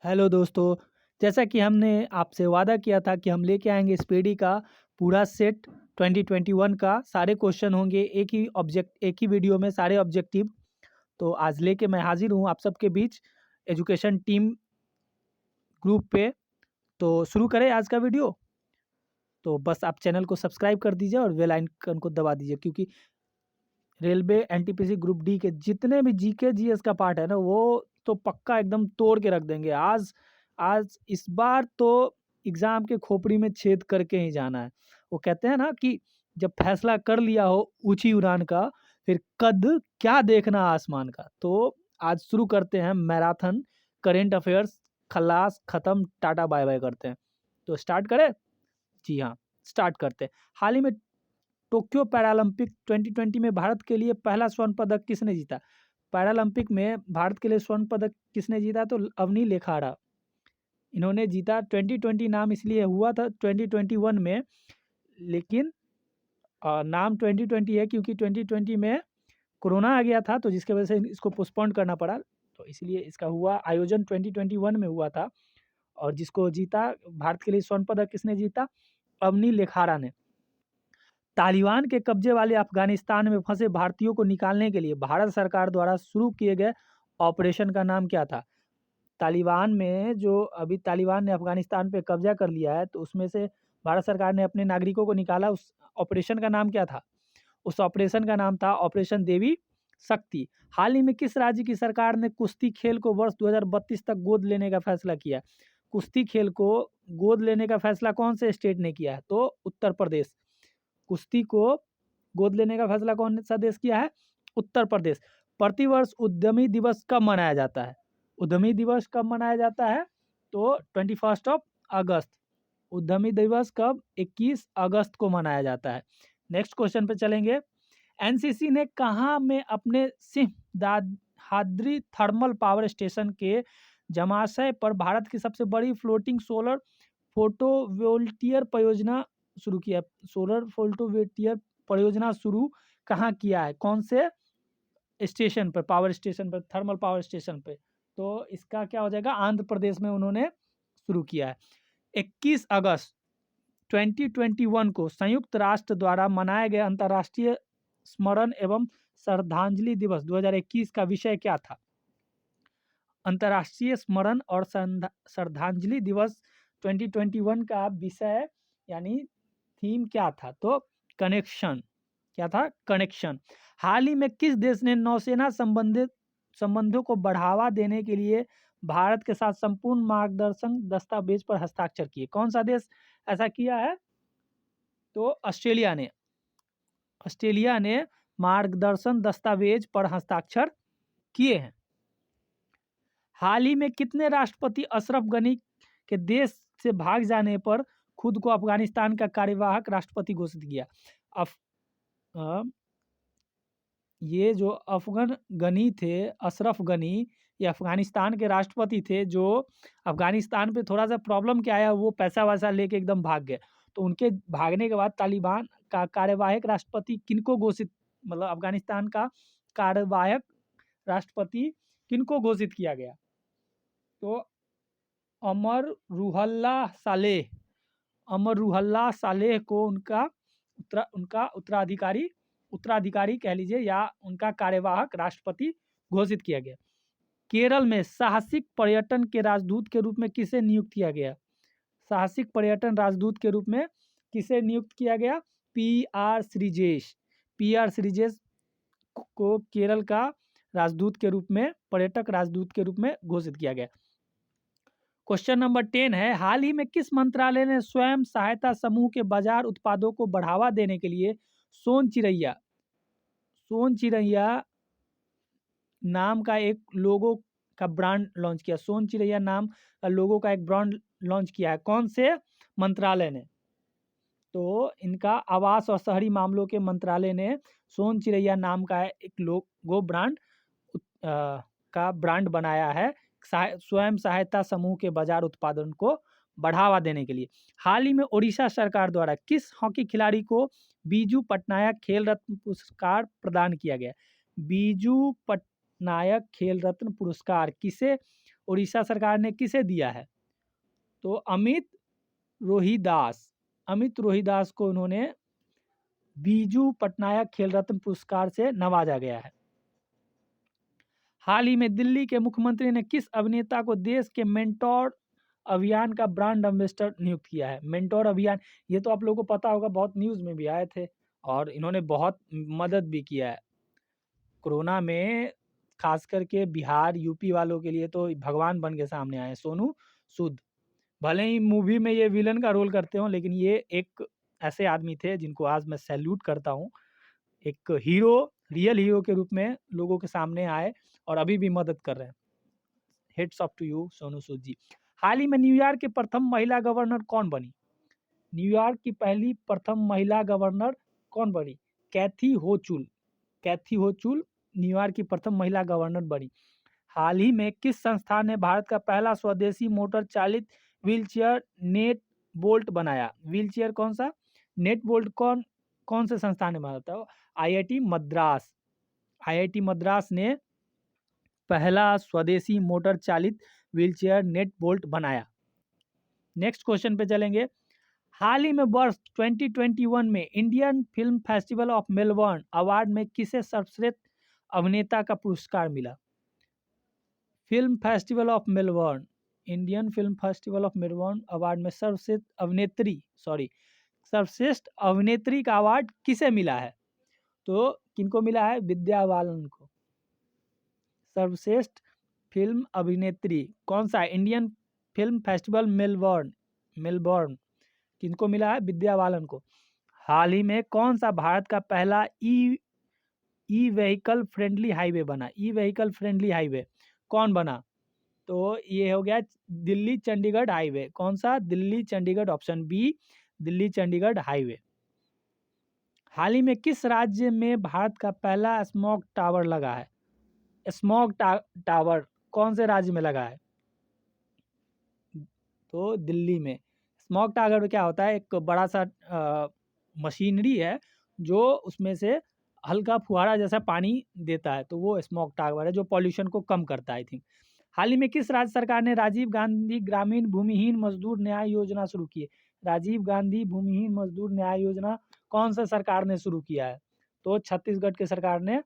Hello दोस्तों, जैसा कि हमने आपसे वादा किया था कि हम लेके आएँगे स्पीडी का पूरा सेट 2021 का सारे क्वेश्चन होंगे एक ही वीडियो में सारे ऑब्जेक्टिव। तो आज लेके मैं हाज़िर हूँ आप सबके बीच एजुकेशन टीम ग्रुप पे। तो शुरू करें आज का वीडियो? तो बस आप चैनल को सब्सक्राइब कर दीजिए और बेल आइकन को दबा दीजिए क्योंकि रेलवे एनटीपीसी ग्रुप डी के जितने भी जीके जीएस का पार्ट है ना, वो तो पक्का एकदम तोड़ के रख देंगे। आज आज इस बार तो एग्ज़ाम के खोपड़ी में छेद करके ही जाना है। वो कहते हैं ना कि जब फैसला कर लिया हो ऊँची उड़ान का, फिर कद क्या देखना आसमान का। तो आज शुरू करते हैं मैराथन, करंट अफेयर्स, खल्लास, खत्म, टाटा बाय-बाय करते हैं। तो स्टार्ट करें? जी हाँ, स्टार्ट करते हैं। हाल ही में टोक्यो पैरालंपिक 2020 में भारत के लिए पहला स्वर्ण पदक किसने जीता? पैरालंपिक में भारत के लिए स्वर्ण पदक किसने जीता? तो अवनी लेखाड़ा इन्होंने जीता। 2020 नाम इसलिए हुआ था 2021 में, लेकिन नाम 2020 है क्योंकि 2020 में कोरोना आ गया था, तो जिसकी वजह से इसको पोस्टपोन करना पड़ा। तो इसलिए इसका हुआ आयोजन 2021 में हुआ था। और जिसको जीता, भारत के लिए स्वर्ण पदक किसने जीता? अवनी लेखाड़ा ने। तालिबान के कब्जे वाले अफगानिस्तान में फंसे भारतीयों को निकालने के लिए भारत सरकार द्वारा शुरू किए गए ऑपरेशन का नाम क्या था? तालिबान में जो अभी तालिबान ने अफगानिस्तान पे कब्जा कर लिया है, तो उसमें से भारत सरकार ने अपने नागरिकों को निकाला। उस ऑपरेशन का नाम क्या था? उस ऑपरेशन का नाम था ऑपरेशन देवी शक्ति। हाल ही में किस राज्य की सरकार ने कुश्ती खेल को वर्ष 2032 तक गोद लेने का फैसला किया? कुश्ती खेल को गोद लेने का फैसला कौन से स्टेट ने किया है? तो उत्तर प्रदेश। कुश्ती को गोद लेने का फैसला कौन सा देश किया है? उत्तर प्रदेश। प्रतिवर्ष उद्यमी दिवस कब मनाया जाता है? उद्यमी दिवस कब मनाया जाता है? तो 21 अगस्त। उद्यमी दिवस कब? 21 अगस्त को मनाया जाता है। नेक्स्ट क्वेश्चन पे चलेंगे। एनसीसी ने कहाँ में अपने सिंहदाद्री थर्मल पावर स्टेशन के जमाशय पर भारत की सबसे बड़ी फ्लोटिंग सोलर फोटोवोल्टियर परियोजना शुरू किया है? सोलर फोटोवोल्टियर परियोजना शुरू कहाँ किया है? कौन से स्टेशन पर, पावर स्टेशन पर, थर्मल पावर स्टेशन पे? तो इसका क्या हो जाएगा? आंध्र प्रदेश में उन्होंने शुरू किया है। 21 अगस्त 2021 को संयुक्त राष्ट्र द्वारा मनाए गए अंतर्राष्ट्रीय स्मरण एवं श्रद्धांजलि दिवस 2021 का विषय क्या था? अंतर्राष्ट्रीय स्मरण और श्रद्धांजलि दिवस 2021 का विषय यानी थीम क्या था? तो कनेक्शन। क्या था? कनेक्शन। हाल ही में किस देश ने नौसेना संबंधों को बढ़ावा देने के लिए भारत के साथ संपूर्ण मार्गदर्शन दस्तावेज पर हस्ताक्षर किए? कौन सा देश ऐसा किया है? तो ऑस्ट्रेलिया ने मार्गदर्शन दस्तावेज पर हस्ताक्षर किए हैं। हाल ही में कितने राष्ट्रपति अशरफ गनी के देश से भाग जाने पर खुद को अफगानिस्तान का कार्यवाहक राष्ट्रपति घोषित किया? अफ अ, ये जो अफगन गनी थे, अशरफ गनी, ये अफगानिस्तान के राष्ट्रपति थे जो अफगानिस्तान पे थोड़ा सा प्रॉब्लम क्या आया, वो पैसा वैसा लेके एकदम भाग गए। तो उनके भागने के बाद तालिबान का कार्यवाहक राष्ट्रपति किनको घोषित, मतलब अफगानिस्तान का कार्यवाहक राष्ट्रपति किनको घोषित किया गया? तो अमर रूहल्ला सालेह को उनका उत्तराधिकारी कह लीजिए या उनका कार्यवाहक राष्ट्रपति घोषित किया गया। केरल में साहसिक पर्यटन के राजदूत के रूप में किसे नियुक्त किया गया? साहसिक पर्यटन राजदूत के रूप में किसे नियुक्त किया गया? पी आर श्रीजेश को केरल का राजदूत के रूप में, पर्यटक राजदूत के रूप में घोषित किया गया। क्वेश्चन नंबर 10 है, हाल ही में किस मंत्रालय ने स्वयं सहायता समूह के बाजार उत्पादों को बढ़ावा देने के लिए सोन चिरैया नाम का एक लोगो का ब्रांड लॉन्च किया? सोन चिरैया नाम का लोगो का एक ब्रांड लॉन्च किया है। कौन से मंत्रालय ने? तो इनका आवास और शहरी मामलों के मंत्रालय ने सोन चिरैया नाम का एक लोगो का ब्रांड बनाया है स्वयं सहायता समूह के बाजार उत्पादन को बढ़ावा देने के लिए। हाल ही में ओडिशा सरकार द्वारा किस हॉकी खिलाड़ी को बीजू पटनायक खेल रत्न पुरस्कार प्रदान किया गया? बीजू पटनायक खेल रत्न पुरस्कार किसे उड़ीसा सरकार ने किसे दिया है? तो अमित रोहिदास को उन्होंने बीजू पटनायक खेल रत्न पुरस्कार से नवाजा गया है। हाल ही में दिल्ली के मुख्यमंत्री ने किस अभिनेता को देश के मेंटोर अभियान का ब्रांड एम्बेसडर नियुक्त किया है? मेंटोर अभियान, ये तो आप लोगों को पता होगा, बहुत न्यूज़ में भी आए थे और इन्होंने बहुत मदद भी किया है कोरोना में, खास करके बिहार यूपी वालों के लिए तो भगवान बन के सामने आए सोनू सूद। भले ही मूवी में ये विलन का रोल करते हो, लेकिन ये एक ऐसे आदमी थे जिनको आज मैं सैल्यूट करता हूँ। एक हीरो, रियल हीरो के रूप में लोगों के सामने आए और अभी भी मदद कर रहे हैं। Hats off to you Sonu Sood ji. हाल ही में न्यूयॉर्क की प्रथम महिला गवर्नर कौन बनी? न्यूयॉर्क की पहली प्रथम महिला गवर्नर कौन बनी? कैथी होचुल। कैथी होचुल न्यूयॉर्क की प्रथम महिला गवर्नर बनी। हाल ही में किस संस्थान ने भारत का पहला स्वदेशी मोटर चालित व्हीलचेयर नेट बोल्ट बनाया? व्हीलचेयर कौन सा? नेट बोल्ट कौन से संस्थान ने बनाया था? आईआईटी मद्रास। आईआईटी मद्रास ने पहला स्वदेशी मोटर चालित व्हीलचेयर नेट बोल्ट बनाया। नेक्स्ट क्वेश्चन पे चलेंगे। हाल ही में वर्ष 2021 में Indian film festival of Melbourne award में किसे सर्वश्रेष्ठ अभिनेता का पुरस्कार मिला? Film festival of Melbourne, Indian film festival of Melbourne award में सर्वश्रेष्ठ अभिनेत्री का अवार्ड किसे मिला है? तो किनको मिला है? विद्या बालन को। सर्वश्रेष्ठ फिल्म अभिनेत्री कौन सा? इंडियन फिल्म फेस्टिवल मेलबर्न किनको मिला है? विद्या बालन को। हाल ही में कौन सा भारत का पहला ई व्हीकल फ्रेंडली हाईवे बना? ई व्हीकल फ्रेंडली हाईवे कौन बना? तो ये हो गया दिल्ली चंडीगढ़ हाईवे। कौन सा? Delhi Chandigarh, option B Delhi Chandigarh highway. हाल ही में किस राज्य में भारत का पहला स्मॉग टावर लगा है? स्मॉग टावर कौन से राज्य में लगा है? तो दिल्ली में। स्मॉग टावर क्या होता है? एक बड़ा सा मशीनरी है जो उसमें से हल्का फुहारा जैसा पानी देता है, तो वो स्मॉग टावर है जो पॉल्यूशन को कम करता है, आई थिंक। हाल ही में किस राज्य सरकार ने राजीव गांधी ग्रामीण भूमिहीन मजदूर न्याय योजना शुरू की है? राजीव गांधी भूमिहीन मजदूर न्याय योजना कौन सा सरकार ने शुरू किया है? तो छत्तीसगढ़ की सरकार ने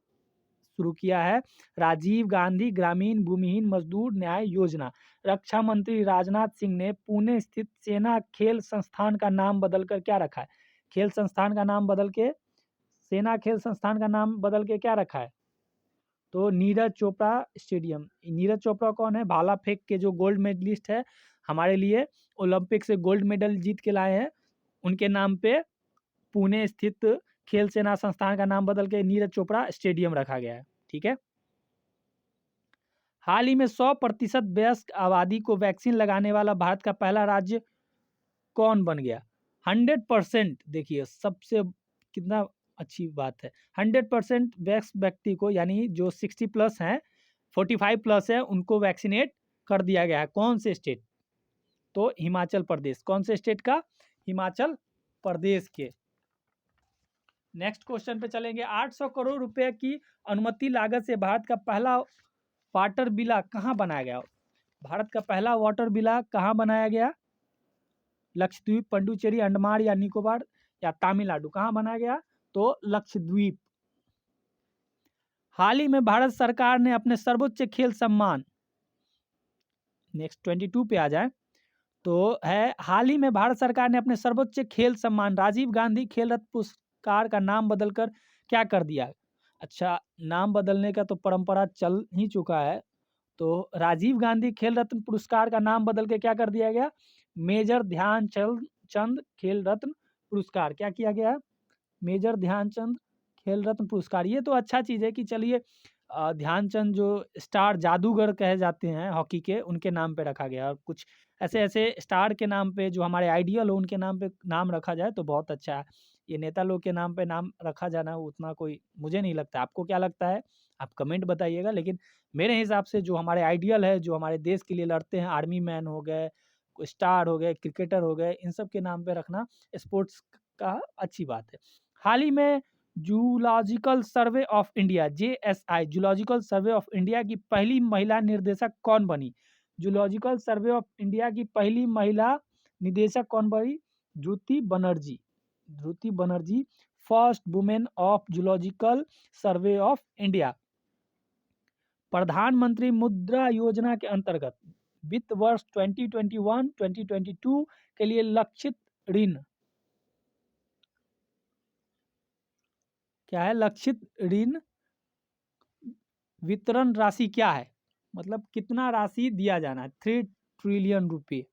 शुरू किया है राजीव गांधी ग्रामीण भूमिहीन मजदूर न्याय योजना। रक्षा मंत्री राजनाथ सिंह ने पुणे स्थित सेना खेल संस्थान का नाम बदलकर क्या रखा है? खेल संस्थान का नाम बदल के, सेना खेल संस्थान का नाम बदल के क्या रखा है? तो नीरज चोपड़ा स्टेडियम। नीरज चोपड़ा कौन है? भाला फेंक के जो गोल्ड मेडलिस्ट है, हमारे लिए ओलंपिक से गोल्ड मेडल जीत के लाए हैं, उनके नाम पे पुणे स्थित खेल सेना संस्थान का नाम बदल के नीरज चोपड़ा स्टेडियम रखा गया है। ठीक है। हाल ही में 100% वयस्क आबादी को वैक्सीन लगाने वाला भारत का पहला राज्य कौन बन गया? 100%, देखिए सबसे कितना अच्छी बात है। 100% वयस्क व्यक्ति को, यानी जो 60 प्लस हैं, 45 प्लस है, उनको वैक्सीनेट कर दिया गया है। कौन से स्टेट? तो हिमाचल प्रदेश। कौन से स्टेट का? हिमाचल प्रदेश के। नेक्स्ट क्वेश्चन पे चलेंगे। 800 करोड़ रुपए की अनुमति लागत से भारत का पहला वाटर विला कहाँ बनाया गया? भारत का पहला वाटर विला कहाँ बनाया गया? लक्षद्वीप, पुडुचेरी, अंडमान या निकोबार या तमिलनाडु, कहाँ बनाया गया? तो लक्षद्वीप। हाल ही में भारत सरकार ने अपने सर्वोच्च खेल सम्मान, नेक्स्ट 22 पे आ जाए तो है, हाल ही में भारत सरकार ने अपने सर्वोच्च खेल सम्मान राजीव गांधी खेल रत्न पुरस्कार का नाम बदलकर क्या कर दिया? अच्छा, नाम बदलने का तो परंपरा चल ही चुका है, तो राजीव गांधी खेल रत्न पुरस्कार का नाम बदल के क्या कर दिया गया? मेजर ध्यानचंद खेल रत्न पुरस्कार। क्या किया गया? मेजर ध्यानचंद खेल रत्न पुरस्कार। ये तो अच्छा चीज़ है कि चलिए ध्यानचंद जो स्टार जादूगर कहे जाते हैं हॉकी के, उनके नाम पे रखा गया। और कुछ ऐसे ऐसे स्टार के नाम पे जो हमारे आइडियल हो, उनके नाम पे नाम रखा जाए तो बहुत अच्छा है। ये नेता लोग के नाम पे नाम रखा जाना उतना कोई मुझे नहीं लगता। आपको क्या लगता है? आप कमेंट बताइएगा। लेकिन मेरे हिसाब से जो हमारे आइडियल है, जो हमारे देश के लिए लड़ते हैं, आर्मी मैन हो गए, कोई स्टार हो गए, क्रिकेटर हो गए, इन सब के नाम पे रखना स्पोर्ट्स का अच्छी बात है। हाल ही में zoological survey of India, JSI zoological survey of India की पहली महिला निर्देशक कौन बनी? जूलॉजिकल सर्वे ऑफ इंडिया की पहली महिला निदेशक कौन बनी? Dhruti Banerjee. Dhruti Banerjee first women of zoological survey of India. प्रधानमंत्री मुद्रा योजना के अंतर्गत वित्त वर्ष 2021-2022 के लिए लक्षित ऋण क्या है? लक्षित ऋण वितरण राशि क्या है? मतलब कितना राशि दिया जाना है? 3 ट्रिलियन रुपये।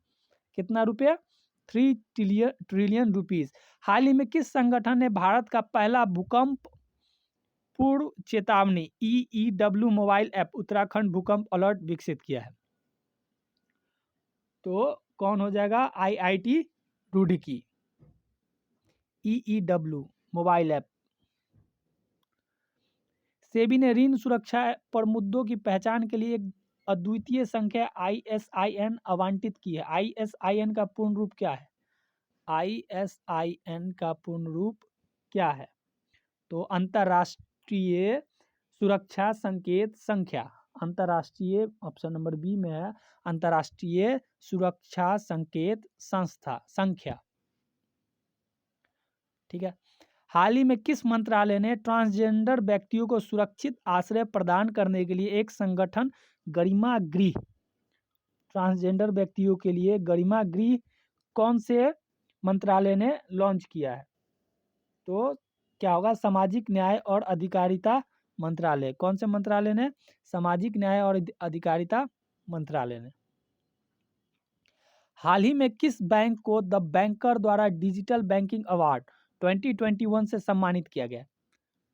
कितना रुपया? 3 ट्रिलियन रुपीस। हाल ही में किस संगठन ने भारत का पहला भूकंप पूर्व चेतावनी EEW मोबाइल ऐप उत्तराखंड भूकंप अलर्ट विकसित किया है? तो कौन हो जाएगा? IIT Roorkee. EEW mobile app. SEBI ने ऋण सुरक्षा पर मुद्दों की पहचान के लिए एक अद्वितीय संख्या ISIN आवंटित की है। ISIN का पूर्ण रूप क्या है? ISIN का पूर्ण रूप क्या है? तो अंतरराष्ट्रीय सुरक्षा संकेत संख्या। अंतरराष्ट्रीय ऑप्शन नंबर बी में है, अंतरराष्ट्रीय सुरक्षा संकेत संस्था संख्या। ठीक है। हाल ही में किस मंत्रालय ने ट्रांसजेंडर व्यक्तियों को सुरक्षित आश्रय प्रदान करने के लिए एक संगठन गरिमा गृह, ट्रांसजेंडर व्यक्तियों के लिए गरिमा गृह कौन से मंत्रालय ने लॉन्च किया है? तो क्या होगा? सामाजिक न्याय और अधिकारिता मंत्रालय। कौन से मंत्रालय ने? सामाजिक न्याय और अधिकारिता मंत्रालय ने। हाल ही में किस बैंक को द बैंकर द्वारा डिजिटल बैंकिंग अवार्ड 2021 से सम्मानित किया गया?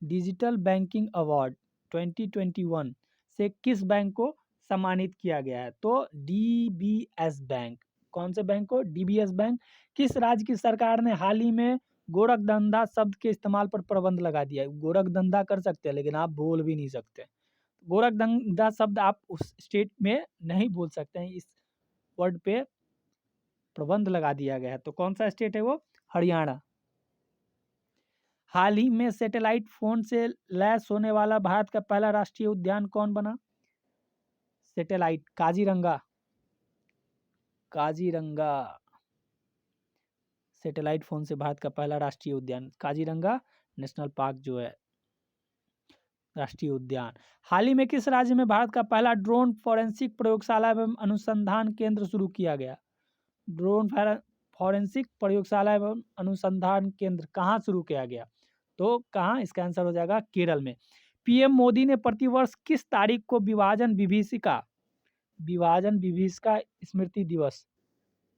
डिजिटल बैंकिंग अवार्ड 2021 से किस बैंक को सम्मानित किया गया है? तो DBS बैंक। कौन से बैंक को? DBS bank. किस राज्य की सरकार ने हाल ही में गोरख धंधा शब्द के इस्तेमाल पर प्रतिबंध लगा दिया है? गोरख धंधा कर सकते हैं लेकिन आप बोल भी नहीं सकते। गोरख धंधा शब्द आप उस स्टेट में नहीं बोल सकते हैं, इस वर्ड पे प्रतिबंध लगा दिया गया है। तो कौन सा स्टेट है वो? हरियाणा। हाल ही में सैटेलाइट फोन से लैस होने वाला भारत का पहला राष्ट्रीय उद्यान कौन बना? Satellite Kaziranga. Kaziranga satellite phone से भारत का पहला राष्ट्रीय उद्यान काजीरंगा नेशनल पार्क जो है राष्ट्रीय उद्यान। हाल ही में किस राज्य में भारत का पहला ड्रोन फॉरेंसिक प्रयोगशाला एवं अनुसंधान केंद्र शुरू किया गया? ड्रोन फॉरेंसिक प्रयोगशाला एवं अनुसंधान केंद्र कहाँ शुरू किया गया? तो कहाँ? इसका आंसर हो जाएगा केरल में। PM मोदी ने प्रतिवर्ष किस तारीख को विभाजन विभीषिका स्मृति दिवस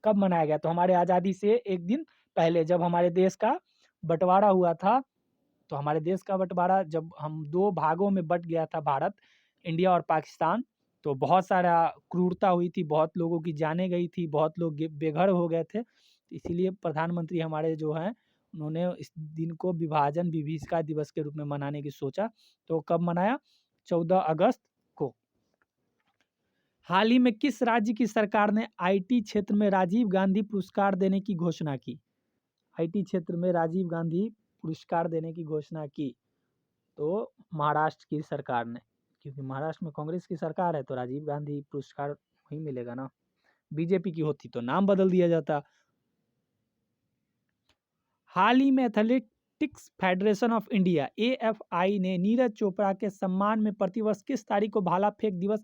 कब मनाया गया? तो हमारे आज़ादी से एक दिन पहले, जब हमारे देश का बंटवारा हुआ था, तो हमारे देश का बंटवारा जब हम 2 भागों में बट गया था भारत, इंडिया और पाकिस्तान, तो बहुत सारा क्रूरता हुई थी, बहुत लोगों की जानें गई थी, बहुत लोग बेघर हो गए थे। इसीलिए प्रधानमंत्री हमारे जो हैं उन्होंने इस दिन को विभाजन विभीषिका दिवस के रूप में मनाने की सोचा। तो कब मनाया? 14 अगस्त को। हाल ही में किस राज्य की सरकार ने IT क्षेत्र में राजीव गांधी पुरस्कार देने की घोषणा की? IT क्षेत्र में राजीव गांधी पुरस्कार देने की घोषणा की? तो महाराष्ट्र की सरकार ने, क्योंकि महाराष्ट्र में कांग्रेस की सरकार है तो राजीव गांधी पुरस्कार वही मिलेगा ना। बीजेपी की होती तो नाम बदल दिया जाता। हाल ही में athletics federation of India AFI ने नीरज चोपड़ा के सम्मान में प्रतिवर्ष किस तारीख को भाला फेंक दिवस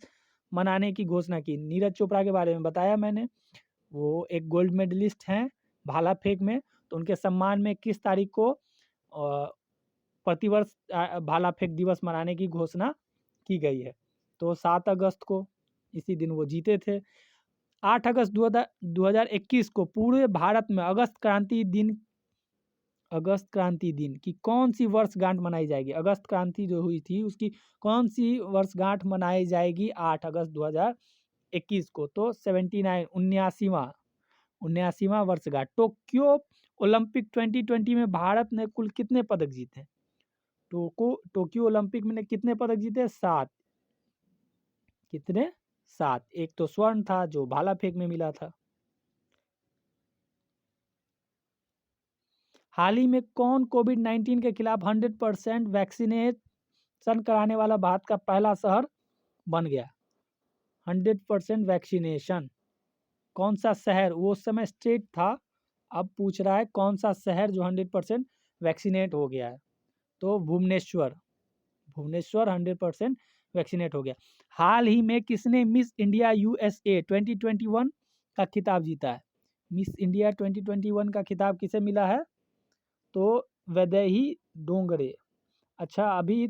मनाने की घोषणा की? नीरज चोपड़ा के बारे में बताया मैंने, वो एक गोल्ड मेडलिस्ट हैं भाला फेंक में, तो उनके सम्मान में किस तारीख को प्रतिवर्ष भाला फेंक दिवस मनाने की घोषणा की गई है? तो 7 अगस्त को, इसी दिन वो जीते थे। 8 अगस्त 2021 को पूरे भारत में अगस्त क्रांति दिन की कौन सी वर्षगांठ मनाई जाएगी? अगस्त क्रांति जो हुई थी उसकी कौन सी वर्षगांठ मनाई जाएगी 8 अगस्त 2021 को? तो 79वां वर्षगांठ। टोक्यो ओलंपिक 2020 में भारत ने कुल कितने पदक जीते? टोक्यो ओलंपिक में कितने पदक जीते? 7। कितने? 7। एक तो स्वर्ण था जो भाला फेंक में मिला था। हाल ही में कौन कोविड-19 के खिलाफ 100% वैक्सीनेशन कराने वाला भारत का पहला शहर बन गया? 100% वैक्सीनेशन। कौन सा शहर, वो उस समय स्टेट था, अब पूछ रहा है कौन सा शहर जो 100% वैक्सीनेट हो गया है। तो भुवनेश्वर, भुवनेश्वर 100% वैक्सीनेट हो गया। हाल ही में किसने मिस इंडिया यूएसए 2021 का खिताब जीता है? मिस इंडिया 2021 का खिताब किसे मिला है? तो वैदेही डोंगरे। अच्छा, अभी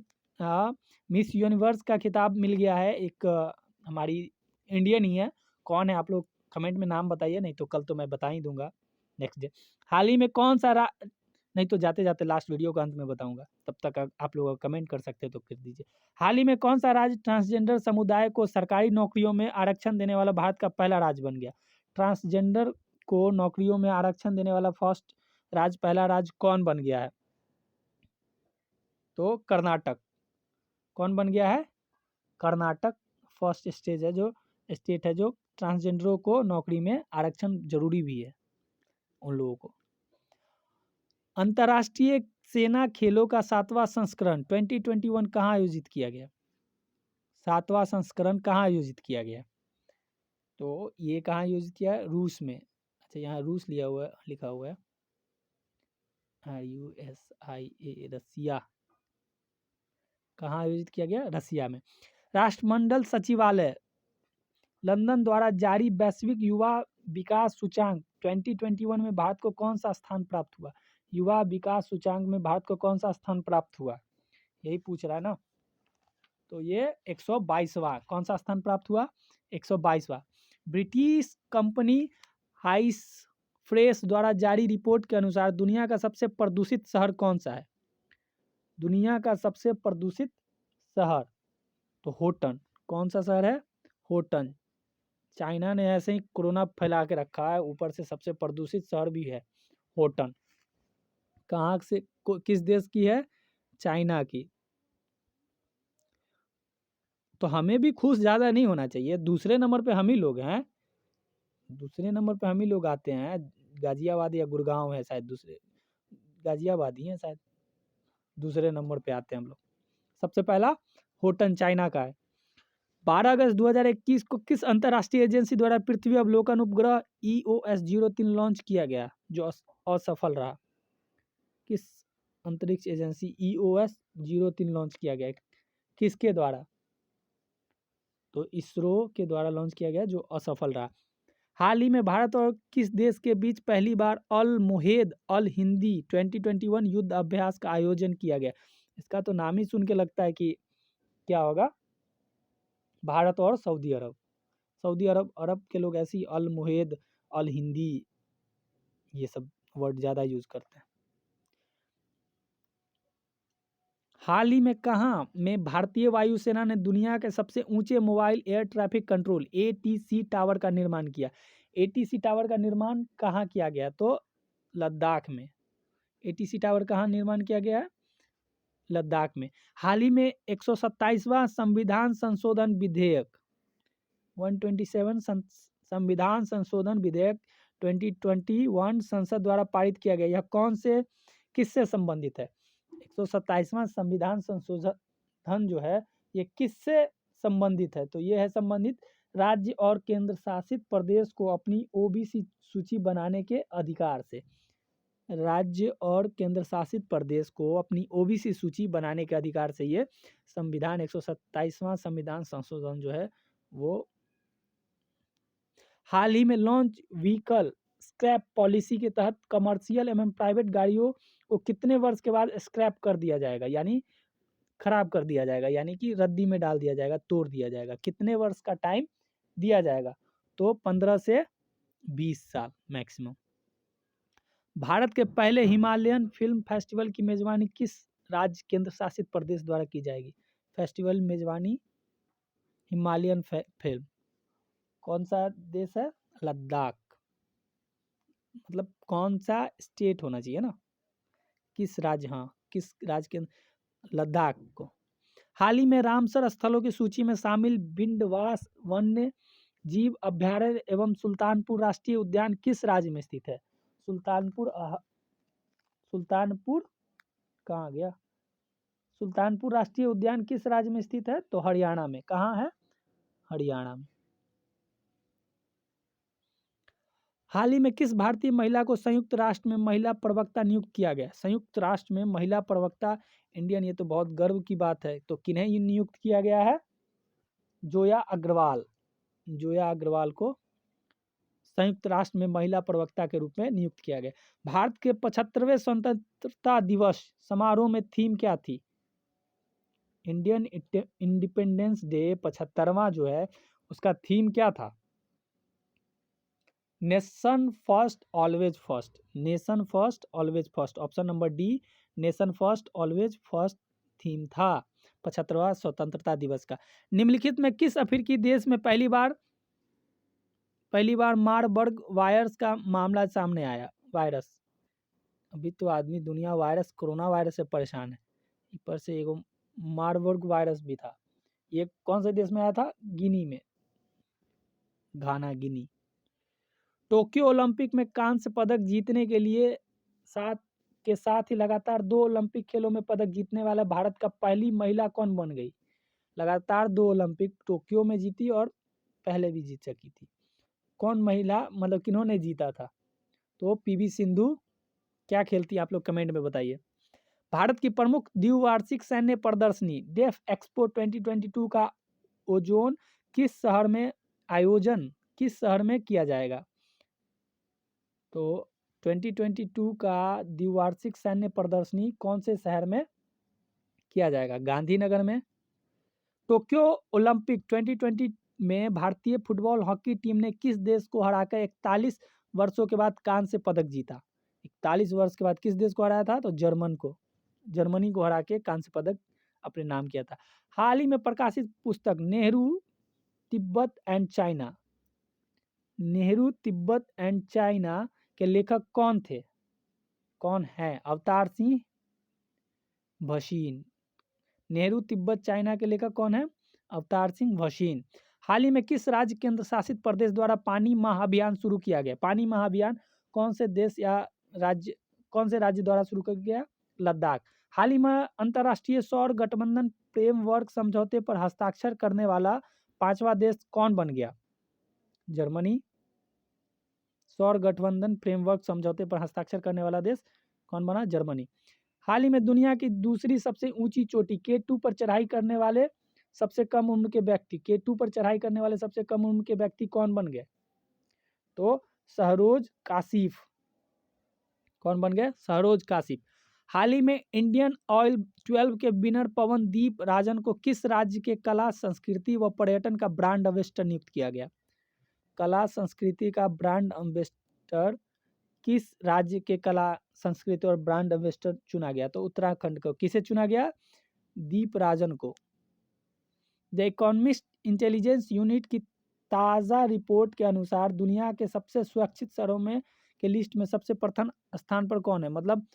मिस यूनिवर्स का खिताब मिल गया है एक हमारी इंडियन ही है। कौन है आप लोग कमेंट में नाम बताइए, नहीं तो कल तो मैं बता ही दूंगा नेक्स्ट डे। हाल ही में कौन सा नहीं तो जाते जाते लास्ट वीडियो का अंत में बताऊंगा, तब तक आप लोग कमेंट कर सकते हैं तो कर दीजिए। हाल ही में कौन सा राज्य ट्रांसजेंडर समुदाय को सरकारी नौकरियों में आरक्षण देने वाला भारत का पहला राज्य बन गया? ट्रांसजेंडर को नौकरियों में आरक्षण देने वाला फर्स्ट राज्य, पहला राज्य कौन बन गया है? तो कर्नाटक। कौन बन गया है? कर्नाटक फर्स्ट स्टेट है जो ट्रांसजेंडरों को नौकरी में आरक्षण जरूरी भी है उन लोगों को। अंतर्राष्ट्रीय सेना खेलों का 7वां संस्करण 2021 कहाँ आयोजित किया गया? 7वां संस्करण कहाँ आयोजित किया गया? तो ये कहाँ आयोजित किया है? रूस में। अच्छा, यहाँ रूस लिया हुआ है, लिखा हुआ है RUSIA, रसिया। कहाँ आयोजित किया गया? रसिया में। राष्ट्रमंडल सचिवालय लंदन द्वारा जारी वैश्विक युवा विकास सूचांक 2021 में भारत को कौन सा स्थान प्राप्त हुआ? युवा विकास सूचांक में भारत को कौन सा स्थान प्राप्त हुआ, यही पूछ रहा है ना। तो ये 122वां कौन सा स्थान प्राप्त हुआ? 122वां। ब्रिटिश कंपनी हाइस फ्रेश द्वारा जारी रिपोर्ट के अनुसार दुनिया का सबसे प्रदूषित शहर कौन सा है? दुनिया का सबसे प्रदूषित शहर, तो होटन। कौन सा शहर है? होटन। चाइना ने ऐसे ही कोरोना फैला के रखा है, ऊपर से सबसे प्रदूषित शहर भी है होटन। कहाँ से किस देश की है? चाइना की। तो हमें भी खुश ज़्यादा नहीं होना चाहिए, दूसरे नंबर पे हम ही लोग हैं, दूसरे नंबर पे हम ही लोग आते हैं। गाजियाबाद या गुड़गांव है शायद, दूसरे गाजियाबाद ही है शायद, दूसरे नंबर पे आते हैं हम लोग। सबसे पहला होटन चाइना का है। 12 अगस्त 2021 को किस अंतर्राष्ट्रीय एजेंसी द्वारा पृथ्वी अवलोकन उपग्रह EOS-03 लॉन्च किया गया जो असफल रहा? किस अंतरिक्ष एजेंसी EOS-03 लॉन्च किया गया, किसके द्वारा? तो इसरो के द्वारा लॉन्च किया गया जो असफल रहा। हाल ही में भारत और किस देश के बीच पहली बार अल मुहेद अल हिंदी 2021 युद्ध अभ्यास का आयोजन किया गया? इसका तो नाम ही सुन के लगता है कि क्या होगा, भारत और सऊदी अरब। सऊदी अरब के लोग ऐसी अल मुहेद अल हिंदी ये सब वर्ड ज़्यादा यूज करते हैं। हाल ही में कहाँ में भारतीय वायुसेना ने दुनिया के सबसे ऊंचे mobile air traffic control ATC tower का निर्माण किया? ATC टावर का निर्माण कहाँ किया गया? तो लद्दाख में। ATC टावर कहाँ निर्माण किया गया है? लद्दाख में। हाल ही में 127वां संविधान संशोधन विधेयक 127 संविधान संशोधन विधेयक 2021 संसद द्वारा पारित किया गया। यह कौन से किससे संबंधित है? 127वां संविधान संशोधन जो है ये किससे संबंधित है? तो ये है संबंधित राज्य और केंद्र शासित प्रदेश को अपनी OBC सूची बनाने के अधिकार से। राज्य और केंद्र शासित प्रदेश को अपनी OBC सूची बनाने के अधिकार से ये संविधान 127वां संविधान संशोधन जो है वो। हाल ही में लॉन्च व्हीकल स्क्रैप पॉलिसी के तहत कमर्शियल एवं प्राइवेट गाड़ियों को कितने वर्ष के बाद स्क्रैप कर दिया जाएगा, यानी खराब कर दिया जाएगा, यानी कि रद्दी में डाल दिया जाएगा, तोड़ दिया जाएगा? कितने वर्ष का टाइम दिया जाएगा? तो 15 से 20 साल मैक्सिमम। भारत के पहले हिमालयन फिल्म फेस्टिवल की मेजबानी किस राज्य केंद्र शासित प्रदेश द्वारा की जाएगी? फेस्टिवल मेजबानी हिमालयन फिल्म, कौन सा देश है? लद्दाख। मतलब कौन सा स्टेट होना चाहिए ना, किस राज्य, हाँ किस राज्य के? लद्दाख को। हाल ही में रामसर स्थलों की सूची में शामिल बिंडवास वन्य जीव अभ्यारण्य एवं सुल्तानपुर राष्ट्रीय उद्यान किस राज्य में स्थित है? सुल्तानपुर कहाँ गया? सुल्तानपुर राष्ट्रीय उद्यान किस राज्य में स्थित है? तो हरियाणा में। कहाँ है? हरियाणा में। हाल ही में किस भारतीय महिला को संयुक्त राष्ट्र में महिला प्रवक्ता नियुक्त किया गया? संयुक्त राष्ट्र में महिला प्रवक्ता इंडियन, ये तो बहुत गर्व की बात है। तो किन्हें ये नियुक्त किया गया है? जोया अग्रवाल। जोया अग्रवाल को संयुक्त राष्ट्र में महिला प्रवक्ता के रूप में नियुक्त किया गया। भारत के 75वें स्वतंत्रता दिवस समारोह में थीम क्या थी? इंडियन इंडिपेंडेंस डे 75वां जो है उसका थीम क्या था? Nation first always first. Nation first always first, option number D, nation first always first theme था 75वां स्वतंत्रता दिवस का। निम्नलिखित में किस अफ्रीकी देश में पहली बार मारबर्ग वायरस का मामला सामने आया? वायरस, अभी तो आदमी दुनिया वायरस, कोरोना वायरस से परेशान है, ऊपर से एगो मारबर्ग वायरस भी था। ये कौन से देश में आया था? गिनी में, घाना, गिनी। टोक्यो ओलंपिक में कांस्य पदक जीतने के लिए साथ ही लगातार 2 ओलंपिक खेलों में पदक जीतने वाला भारत का पहली महिला कौन बन गई? लगातार 2 ओलंपिक टोक्यो में जीती और पहले भी जीत चुकी थी। कौन महिला, मतलब किन्होंने जीता था? तो पीवी सिंधु। क्या खेलती है आप लोग कमेंट में बताइए। भारत की प्रमुख द्विवार्षिक सैन्य प्रदर्शनी डेफ एक्सपो 2022 का आयोजन किस शहर में किया जाएगा? तो 2022 का द्विवार्षिक सैन्य प्रदर्शनी कौन से शहर में किया जाएगा? गांधीनगर में। टोक्यो ओलंपिक 2020 में भारतीय फुटबॉल हॉकी टीम ने किस देश को हराकर 41 वर्षों के बाद कांस्य पदक जीता? 41 वर्ष के बाद किस देश को हराया था? तो जर्मनी को हरा के कांस्य पदक अपने नाम किया था। हाल ही में प्रकाशित पुस्तक Nehru Tibet and China, Nehru Tibet and China के लेखक कौन थे? कौन है? अवतार सिंह भसीन। नेहरू तिब्बत चाइना के लेखक कौन है? अवतार सिंह भसीन। हाल ही में किस राज्य केंद्र शासित प्रदेश द्वारा पानी माह अभियान शुरू किया गया? पानी माह अभियान कौन से राज्य द्वारा शुरू किया गया? लद्दाख। हाल ही में अंतर्राष्ट्रीय सौर गठबंधन फ्रेमवर्क समझौते पर हस्ताक्षर करने वाला 5वां देश कौन बन गया? जर्मनी। सौर गठबंधन फ्रेमवर्क समझौते पर हस्ताक्षर करने वाला देश कौन बना? जर्मनी। हाल ही में दुनिया की दूसरी सबसे ऊंची चोटी K2 पर चढ़ाई करने वाले सबसे कम उम्र के व्यक्ति, K2 पर चढ़ाई करने वाले सबसे कम उम्र के व्यक्ति कौन बन गए? तो शहरोज काशिफ। कौन बन गए? शहरोज काशिफ। हाल ही में इंडियन ऑयल 12 के विनर पवनदीप राजन को किस राज्य के कला, संस्कृति व पर्यटन का ब्रांड एम्बेसडर नियुक्त किया गया? कला संस्कृति का ब्रांड एम्बेसडर किस राज्य के कला संस्कृति और ब्रांड एम्बेसडर चुना गया? तो उत्तराखंड को। किसे चुना गया? दीप राजन को। द इकोनॉमिस्ट इंटेलिजेंस यूनिट की ताज़ा रिपोर्ट के अनुसार दुनिया के सबसे सुरक्षित शहरों में के लिस्ट में सबसे प्रथम स्थान पर कौन है? मतलब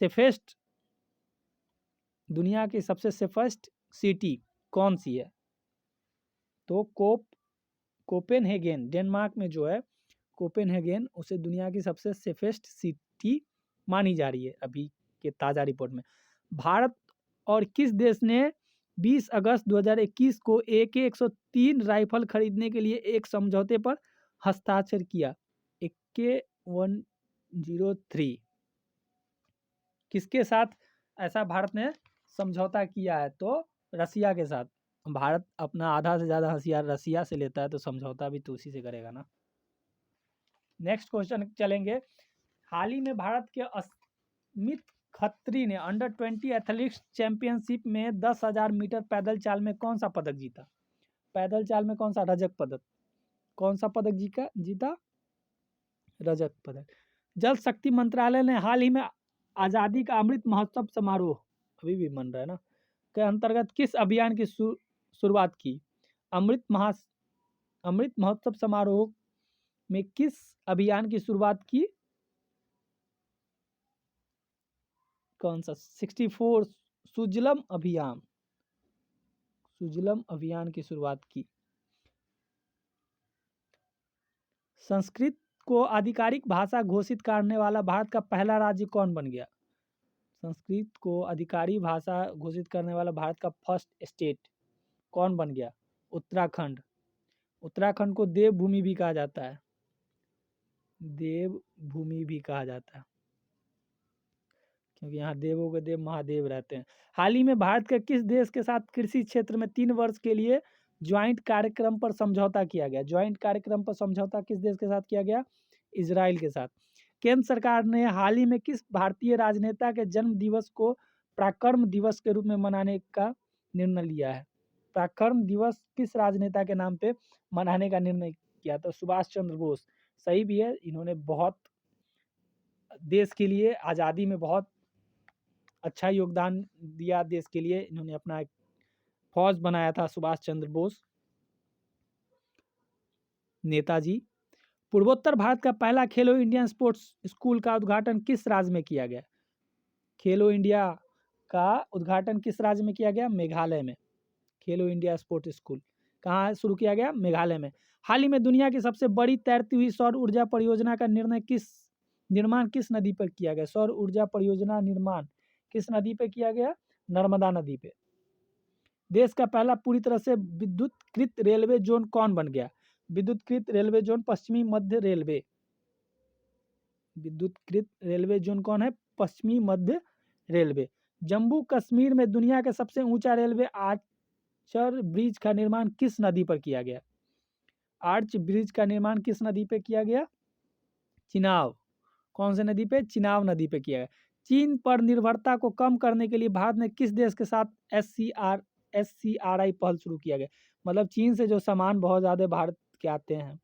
सेफेस्ट, दुनिया की सबसे सेफेस्ट सिटी कौन सी है? तो कोपेनहेगन, डेनमार्क में जो है कोपेनहेगन, उसे दुनिया की सबसे सेफेस्ट सिटी मानी जा रही है अभी के ताज़ा रिपोर्ट में। भारत और किस देश ने 20 अगस्त 2021 को AK-103 राइफल खरीदने के लिए एक समझौते पर हस्ताक्षर किया? AK-103 किसके साथ ऐसा भारत ने समझौता किया है? तो रसिया के साथ। भारत अपना आधा से ज़्यादा हथियार रसिया से लेता है, तो समझौता भी तो उसी से करेगा ना। नेक्स्ट क्वेश्चन चलेंगे। हाल ही में भारत के अस्मित खत्री ने अंडर 20 एथलेटिक्स चैंपियनशिप में 10,000 मीटर पैदल चाल में कौन सा पदक जीता? पैदल चाल में कौन सा? रजत पदक। कौन सा पदक जीता? रजत पदक। जल शक्ति मंत्रालय ने हाल ही में आज़ादी का अमृत महोत्सव समारोह, अभी भी मन रहा है ना, के अंतर्गत किस अभियान की शुरुआत की? अमृत महोत्सव समारोह में किस अभियान की शुरुआत की? कौन सा? 64 सुजलम अभियान की शुरुआत की। संस्कृत को आधिकारिक भाषा घोषित करने वाला भारत का पहला राज्य कौन बन गया? संस्कृत को आधिकारिक भाषा घोषित करने वाला भारत का फर्स्ट स्टेट कौन बन गया? उत्तराखंड। उत्तराखंड को देवभूमि भी कहा जाता है। देवभूमि भी कहा जाता है, क्योंकि यहाँ देवों के देव महादेव रहते हैं। हाल ही में भारत के किस देश के साथ कृषि क्षेत्र में 3 वर्ष के लिए ज्वाइंट कार्यक्रम पर समझौता किया गया? ज्वाइंट कार्यक्रम पर समझौता किस देश के साथ किया गया? इजराइल के साथ। केंद्र सरकार ने हाल ही में किस भारतीय राजनेता के जन्म दिवस को पराक्रम दिवस के रूप में मनाने का निर्णय लिया है? पराक्रम दिवस किस राजनेता के नाम पे मनाने का निर्णय किया? तो सुभाष चंद्र बोस। सही भी है, इन्होंने बहुत देश के लिए आज़ादी में बहुत अच्छा योगदान दिया देश के लिए। इन्होंने अपना एक फौज बनाया था, सुभाष चंद्र बोस नेताजी। पूर्वोत्तर भारत का पहला खेलो इंडिया स्पोर्ट्स स्कूल का उद्घाटन किस राज्य में किया गया? खेलो इंडिया का उद्घाटन किस राज्य में किया गया? मेघालय में। खेलो इंडिया स्पोर्ट्स स्कूल कहाँ शुरू किया गया? मेघालय में। हाल ही में दुनिया की सबसे बड़ी तैरती हुई सौर ऊर्जा परियोजना का निर्माण किस नदी पर किया गया? सौर ऊर्जा परियोजना निर्माण किस नदी पे किया गया? नर्मदा नदी पे। देश का पहला पूरी तरह से विद्युतकृत रेलवे जोन कौन बन गया? विद्युतकृत रेलवे जोन पश्चिमी मध्य रेलवे। विद्युतकृत रेलवे जोन कौन है? पश्चिमी मध्य रेलवे। जम्मू कश्मीर में दुनिया का सबसे ऊंचा रेलवे आर्चर ब्रिज का निर्माण किस नदी पर किया गया? आर्च ब्रिज का निर्माण किस नदी पे किया गया? चिनाब। कौन से नदी पे? चिनाब नदी पे किया गया। चीन पर निर्भरता को कम करने के लिए भारत ने किस देश के साथ SCRI पहल शुरू किया गया? मतलब चीन से जो सामान बहुत ज़्यादा भारत के आते हैं,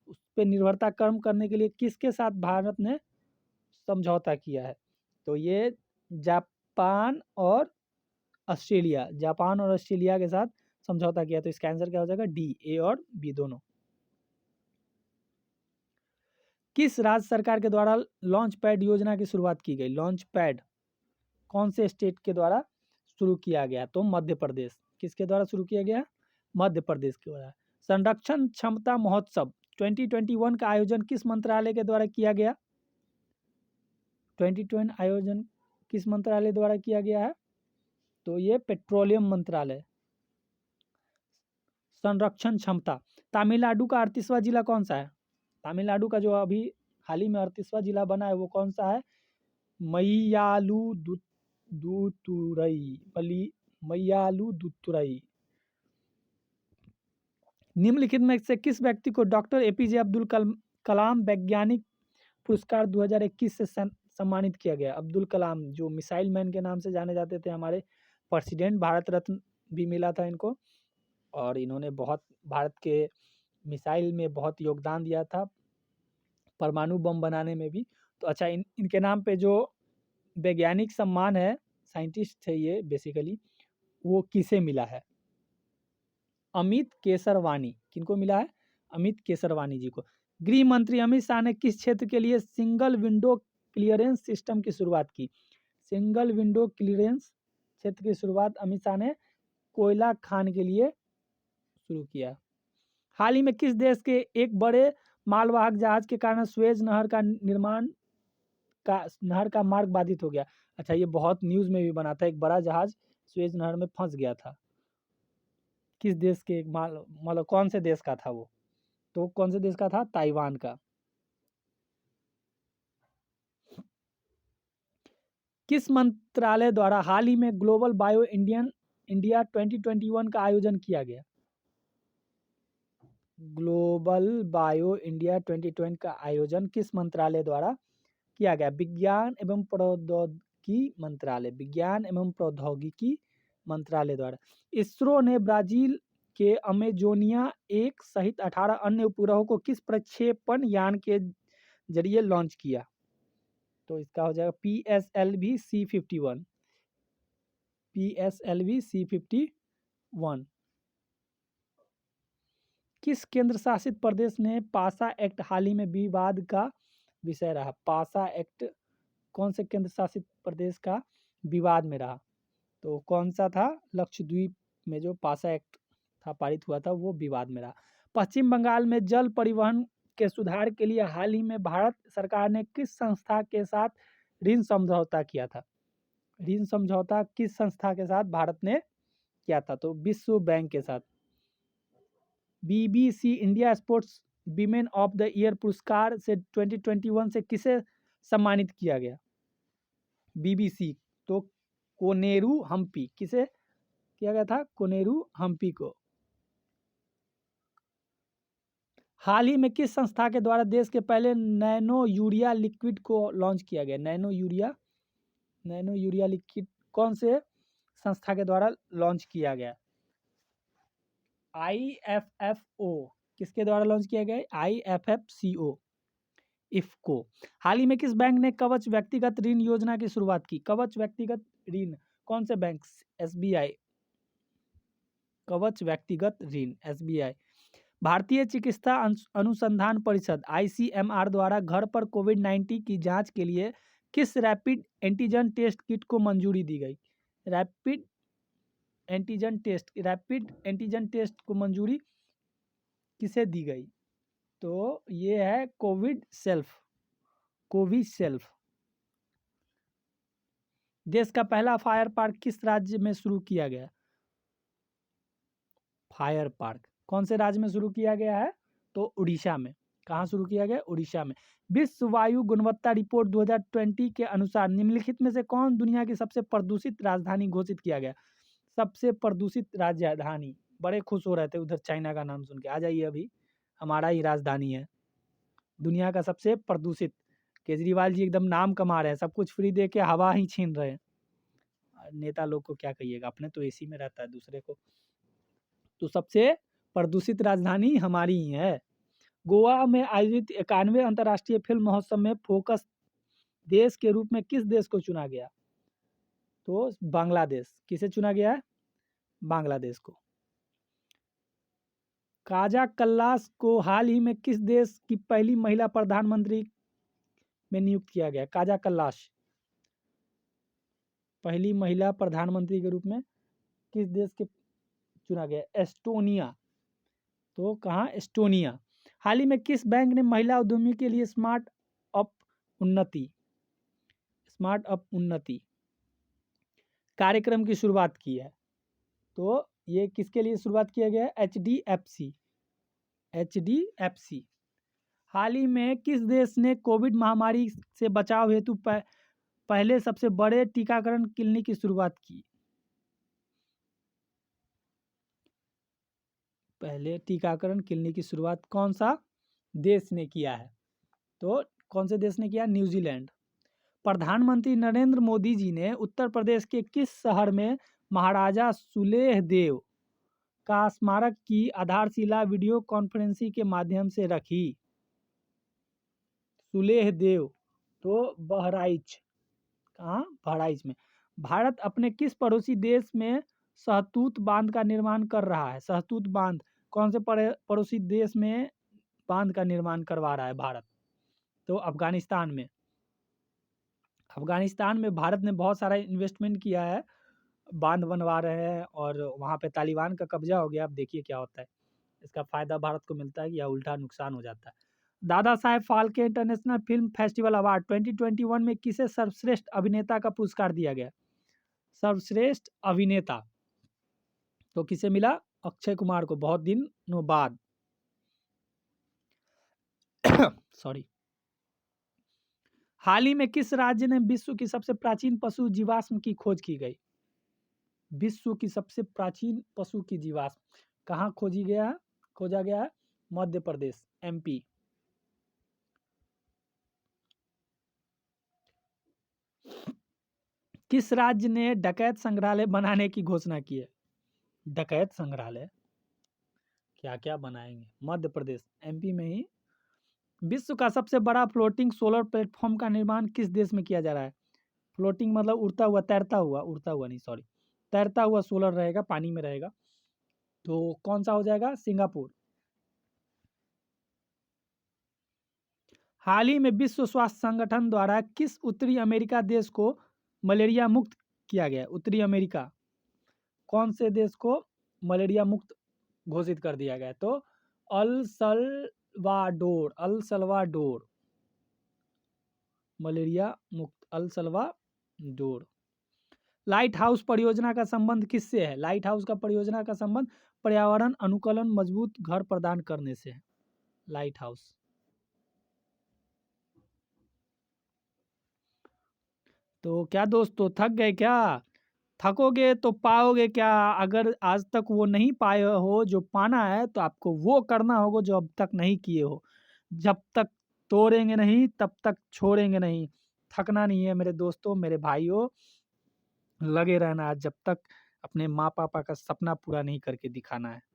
उस पर निर्भरता कम करने के लिए किसके साथ भारत ने समझौता किया है? तो ये जापान और ऑस्ट्रेलिया, जापान और ऑस्ट्रेलिया के साथ समझौता किया। तो इसका आंसर क्या हो जाएगा? डी, ए और बी दोनों। किस राज्य सरकार के द्वारा लॉन्च पैड योजना की शुरुआत की गई? लॉन्च पैड कौन से स्टेट के द्वारा शुरू किया गया? तो मध्य प्रदेश। किसके द्वारा शुरू किया गया? मध्य प्रदेश के द्वारा। संरक्षण क्षमता महोत्सव 2021 का आयोजन किस मंत्रालय के द्वारा किया गया? 2020 आयोजन किस मंत्रालय द्वारा किया गया है? तो ये पेट्रोलियम मंत्रालय। संरक्षण क्षमता। तमिलनाडु का 38वां जिला कौन सा है? तमिलनाडु का जो अभी हाल ही में 38वां जिला बना है वो कौन सा है? मय्यालुदुतुरई। निम्नलिखित में से किस व्यक्ति को डॉक्टर APJ अब्दुल कलाम वैज्ञानिक पुरस्कार 2021 से सम्मानित किया गया? अब्दुल कलाम जो मिसाइल मैन के नाम से जाने जाते थे, हमारे प्रेसिडेंट, भारत रत्न भी मिला था इनको, और इन्होंने बहुत भारत के मिसाइल में बहुत योगदान दिया था, परमाणु बम बनाने में भी। तो अच्छा, इनके नाम पे जो वैज्ञानिक सम्मान है, साइंटिस्ट है ये बेसिकली, वो किसे मिला है? अमित केसरवानी। किनको मिला है? अमित केसरवानी जी को। गृह मंत्री अमित शाह ने किस क्षेत्र के लिए सिंगल विंडो क्लियरेंस सिस्टम की शुरुआत की? सिंगल विंडो क्लियरेंस क्षेत्र की शुरुआत अमित शाह ने कोयला खान के लिए शुरू किया। हाल ही में किस देश के एक बड़े मालवाहक जहाज के कारण सुएज नहर का मार्ग बाधित हो गया? अच्छा, ये बहुत न्यूज़ में भी बना था, एक बड़ा जहाज सुएज नहर में फंस गया था। किस देश के मतलब कौन से देश का था वो? तो कौन से देश का था? ताइवान का। किस मंत्रालय द्वारा हाल ही में ग्लोबल बायो इंडिया 2021 का आयोजन किया गया? ग्लोबल बायो इंडिया 2020 का आयोजन किस मंत्रालय द्वारा किया गया? विज्ञान एवं प्रौद्योगिकी मंत्रालय। विज्ञान एवं प्रौद्योगिकी मंत्रालय द्वारा। इसरो ने ब्राजील के अमेजोनिया 1 सहित 18 अन्य उपग्रहों को किस प्रक्षेपण यान के जरिए लॉन्च किया? तो इसका हो जाएगा PSLV C51। PSLV C51। किस केंद्र शासित प्रदेश ने पासा एक्ट हाल ही में विवाद का विषय रहा? पासा एक्ट कौन से केंद्र शासित प्रदेश का विवाद में रहा? तो कौन सा था? लक्षद्वीप में जो पासा एक्ट था पारित हुआ था वो विवाद में रहा। पश्चिम बंगाल में जल परिवहन के सुधार के लिए हाल ही में भारत सरकार ने किस संस्था के साथ ऋण समझौता किया था? ऋण समझौता किस संस्था के साथ भारत ने किया था? तो विश्व बैंक के साथ। BBC India sports women of the year पुरस्कार से 2021 से किसे सम्मानित किया गया? बीबीसी। तो कोनेरू हम्पी, किसे किया गया था? कोनेरू हम्पी को। हाल ही में किस संस्था के द्वारा देश के पहले नैनो यूरिया लिक्विड को लॉन्च किया गया? नैनो यूरिया लिक्विड कौन से संस्था के द्वारा लॉन्च किया गया? IFFO। किसके द्वारा लॉन्च किया गया? IFFCO, इफको। हाल ही में किस बैंक ने कवच व्यक्तिगत ऋण योजना की शुरुआत की? कवच व्यक्तिगत ऋण कौन से बैंक? SBI। कवच व्यक्तिगत ऋण SBI। भारतीय चिकित्सा अनुसंधान परिषद ICMR द्वारा घर पर कोविड-19 की जांच के लिए किस रैपिड एंटीजन टेस्ट किट को मंजूरी दी गई? रैपिड एंटीजन टेस्ट को मंजूरी किसे दी गई? तो ये है कोविसेल्फ। देश का पहला फायर पार्क किस राज्य में शुरू किया गया? फायर पार्क कौन से राज्य में शुरू किया गया है? तो उड़ीसा में। कहाँ शुरू किया गया? उड़ीसा में। विश्व वायु गुणवत्ता रिपोर्ट 2020 के अनुसार निम्नलिखित में से कौन दुनिया की सबसे प्रदूषित राजधानी घोषित किया गया? सबसे प्रदूषित राजधानी, बड़े खुश हो रहे थे उधर चाइना का नाम सुन के। आ जाइए, अभी हमारा ही राजधानी है दुनिया का सबसे प्रदूषित। केजरीवाल जी एकदम नाम कमा रहे हैं, सब कुछ फ्री दे के हवा ही छीन रहे हैं। नेता लोग को क्या कहिएगा, अपने तो एसी में रहता है, दूसरे को। तो सबसे प्रदूषित राजधानी हमारी ही है। गोवा में आयोजित 91वें अंतर्राष्ट्रीय फिल्म महोत्सव में फोकस देश के रूप में किस देश को चुना गया? तो बांग्लादेश। किसे चुना गया है? बांग्लादेश को। काजा कल्लास को हाल ही में किस देश की पहली महिला प्रधानमंत्री में नियुक्त किया गया? काजा कल्लास पहली महिला प्रधानमंत्री के रूप में किस देश के चुना गया? एस्टोनिया। तो कहाँ? एस्टोनिया। हाल ही में किस बैंक ने महिला उद्यमी के लिए स्मार्ट अप उन्नति कार्यक्रम की शुरुआत की है? तो ये किसके लिए शुरुआत किया गया है? HDFC। हाल ही में किस देश ने कोविड महामारी से बचाव हेतु पहले सबसे बड़े टीकाकरण क्लिनिक की शुरुआत की? पहले टीकाकरण क्लिनिक की शुरुआत कौन सा देश ने किया है? तो कौन से देश ने किया? न्यूजीलैंड। प्रधानमंत्री नरेंद्र मोदी जी ने उत्तर प्रदेश के किस शहर में महाराजा सुलेहदेव का स्मारक की आधारशिला वीडियो कॉन्फ्रेंसिंग के माध्यम से रखी? सुलेहदेव। तो बहराइच। कहाँ? बहराइच में। भारत अपने किस पड़ोसी देश में सहतूत बांध का निर्माण कर रहा है? सहतूत बांध कौन से पड़ोसी देश में बांध का निर्माण करवा रहा है भारत? तो अफगानिस्तान में। अफगानिस्तान में भारत ने बहुत सारा इन्वेस्टमेंट किया है, बांध बनवा रहे हैं, और वहाँ पे तालिबान का कब्जा हो गया। अब देखिए क्या होता है, इसका फायदा भारत को मिलता है या उल्टा नुकसान हो जाता है। Dadasaheb Phalke international film festival award 2021 में किसे सर्वश्रेष्ठ अभिनेता का पुरस्कार दिया गया? सर्वश्रेष्ठ अभिनेता तो किसे मिला? अक्षय कुमार को, बहुत दिनों बाद। सॉरी। हाल ही में किस राज्य ने विश्व की सबसे प्राचीन पशु जीवाश्म की खोज की गई? विश्व की सबसे प्राचीन पशु की जीवाश्म कहाँ खोजा गया है? मध्य प्रदेश, MP। किस राज्य ने डकैत संग्रहालय बनाने की घोषणा की है? डकैत संग्रहालय क्या क्या बनाएंगे? मध्य प्रदेश, MP में ही। विश्व का सबसे बड़ा फ्लोटिंग सोलर प्लेटफॉर्म का निर्माण किस देश में किया जा रहा है? फ्लोटिंग मतलब उड़ता हुआ तैरता हुआ सोलर रहेगा, पानी में रहेगा। तो कौन सा हो जाएगा? सिंगापुर। हाल ही में विश्व स्वास्थ्य संगठन द्वारा किस उत्तरी अमेरिका देश को मलेरिया मुक्त किया गया? उत्तरी अमेरिका कौन से देश को मलेरिया मुक्त घोषित कर दिया गया? तो अल सल्वाडोर। मलेरिया मुक्त अल सल्वाडोर। लाइट हाउस परियोजना का संबंध किससे है? लाइट हाउस का परियोजना का संबंध पर्यावरण अनुकूलन मजबूत घर प्रदान करने से है। Light house. तो क्या दोस्तों, थक गए क्या? थकोगे तो पाओगे क्या? अगर आज तक वो नहीं पाए हो जो पाना है, तो आपको वो करना होगा जो अब तक नहीं किए हो। जब तक तोड़ेंगे नहीं तब तक छोड़ेंगे नहीं। थकना नहीं है मेरे दोस्तों, मेरे भाइयों। लगे रहना है जब तक अपने माँ पापा का सपना पूरा नहीं करके दिखाना है।